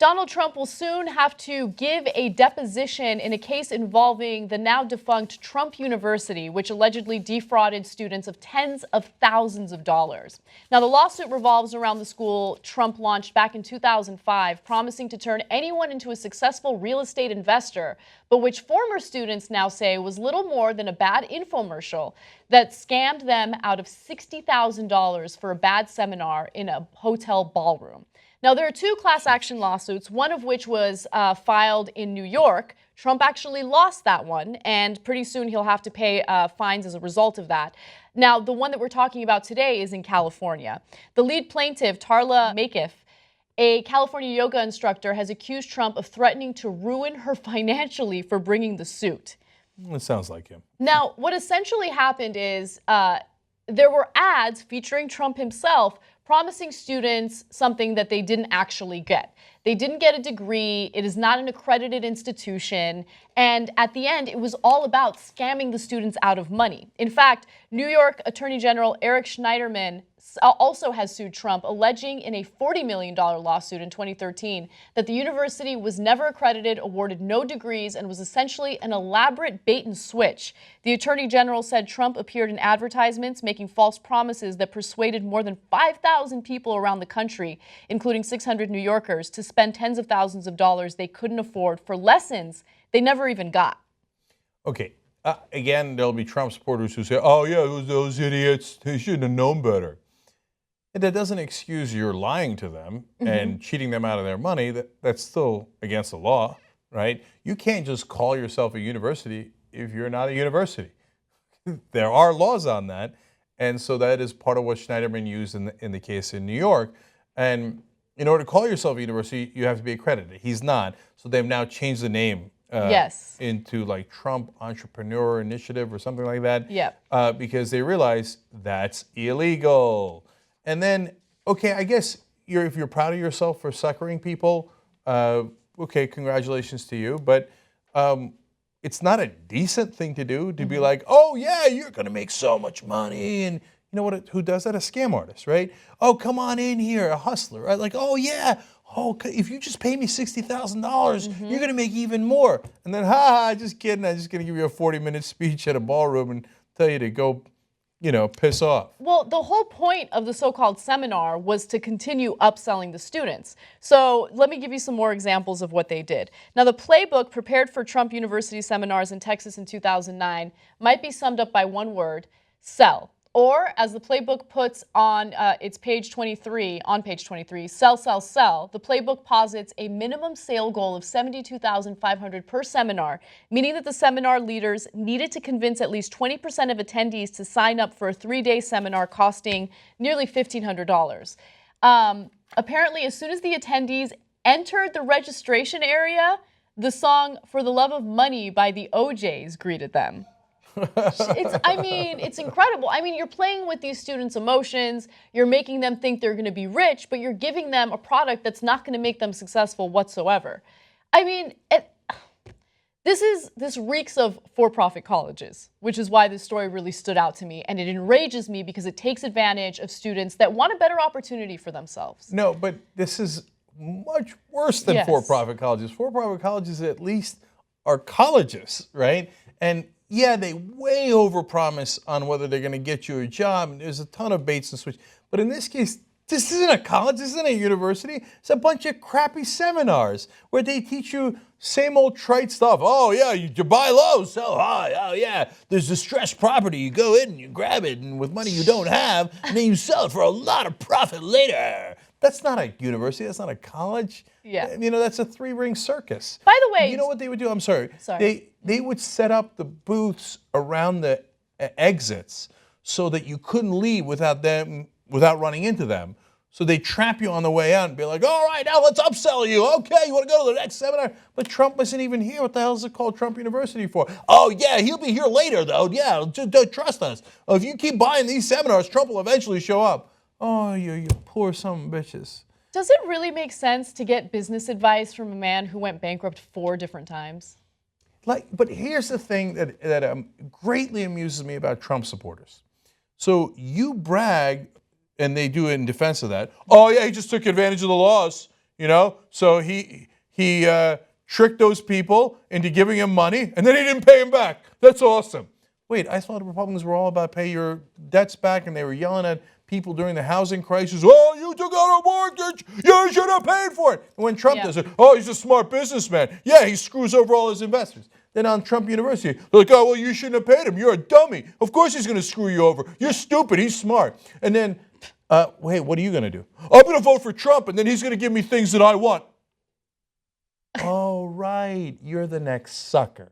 Donald Trump will soon have to give a deposition in a case involving the now-defunct Trump University, which allegedly defrauded students of tens of thousands of dollars. Now, the lawsuit revolves around the school Trump launched back in 2005, promising to turn anyone into a successful real estate investor, but which former students now say was little more than a bad infomercial that scammed them out of $60,000 for a bad seminar in a hotel ballroom. Now, there are two class action lawsuits, one of which was filed in New York. Trump actually lost that one, and pretty soon he'll have to pay fines as a result of that. Now, the one that we're talking about today is in California. The lead plaintiff, Tarla Makaeff, a California yoga instructor, has accused Trump of threatening to ruin her financially for bringing the suit. It sounds like him. Now, what essentially happened is there were ads featuring Trump himself promising students something that they didn't actually get. They didn't get a degree. It is not an accredited institution. And at the end, it was all about scamming the students out of money. In fact, New York Attorney General Eric Schneiderman also has sued Trump, alleging in a $40 million lawsuit in 2013 that the university was never accredited, awarded no degrees, and was essentially an elaborate bait and switch. The Attorney General said Trump appeared in advertisements making false promises that persuaded more than 5,000 people around the country, including 600 New Yorkers, to spend tens of thousands of dollars they couldn't afford for lessons they never even got. Okay, again, there'll be Trump supporters who say, oh yeah, those idiots, they should have known better. And that doesn't excuse your lying to them and cheating them out of their money. That's still against the law, right? You can't just call yourself a university if you're not a university. There are laws on that. And so that is part of what Schneiderman used in the case in New York. And in order to call yourself a university, you have to be accredited. He's not. So they've now changed the name into like Trump Entrepreneur Initiative or something like that. Because they realize that's illegal. And then, okay, I guess if you're proud of yourself for suckering people, okay, congratulations to you. But it's not a decent thing to do to be like, oh yeah, you're going to make so much money. And you know what? Who does that? A scam artist, right? Oh, come on in here, a hustler, right? Like, oh yeah, oh, if you just pay me $60,000, you're going to make even more. And then, just kidding. I'm just going to give you a 40-minute speech at a ballroom and tell you to go, piss off. Well, the whole point of the so-called seminar was to continue upselling the students. So let me give you some more examples of what they did. Now, the playbook prepared for Trump University seminars in Texas in 2009 might be summed up by one word: sell. Or, as the playbook puts on its page 23, sell, sell, sell. The playbook posits a minimum sale goal of $72,500 per seminar, meaning that the seminar leaders needed to convince at least 20% of attendees to sign up for a 3-day seminar costing nearly $1,500. Apparently, as soon as the attendees entered the registration area, the song "For the Love of Money" by the OJs greeted them. It's incredible. I mean, you're playing with these students' emotions, you're making them think they're going to be rich, but you're giving them a product that's not going to make them successful whatsoever. I mean, this reeks of for-profit colleges, which is why this story really stood out to me, and it enrages me because it takes advantage of students that want a better opportunity for themselves. No, but this is much worse than for-profit colleges. For-profit colleges at least are colleges, right? And yeah, they way overpromise on whether they're going to get you a job, and there's a ton of baits and switch. But in this case, this isn't a college, this isn't a university. It's a bunch of crappy seminars where they teach you same old trite stuff. Oh yeah, you buy low, sell high. Oh yeah, there's distressed property. You go in and you grab it, and with money you don't have, and then you sell it for a lot of profit later. That's not a university. That's not a college. Yeah. That's a 3-ring circus. By the way, you know what they would do? I'm sorry. They would set up the booths around the exits so that you couldn't leave without running into them. So they trap you on the way out and be like, all right, now let's upsell you. Okay, you want to go to the next seminar? But Trump isn't even here. What the hell is it called Trump University for? Oh, yeah, he'll be here later, though. Yeah, just don't trust us. If you keep buying these seminars, Trump will eventually show up. Oh, you poor son of bitches. Does it really make sense to get business advice from a man who went bankrupt 4 different times? But here's the thing that greatly amuses me about Trump supporters. So you brag, and they do it in defense of that. Oh yeah, he just took advantage of the laws. you know? So he tricked those people into giving him money, and then he didn't pay him back. That's awesome. Wait, I thought the Republicans were all about pay your debts back, and they were yelling at people during the housing crisis, oh, you took out a mortgage, you should have paid for it. And when Trump does it, oh, he's a smart businessman. Yeah, he screws over all his investors. Then on Trump University, they're like, oh, well, you shouldn't have paid him. You're a dummy. Of course he's going to screw you over. You're stupid. He's smart. And then, wait, what are you going to do? I'm going to vote for Trump, and then he's going to give me things that I want. Oh, right. You're the next sucker.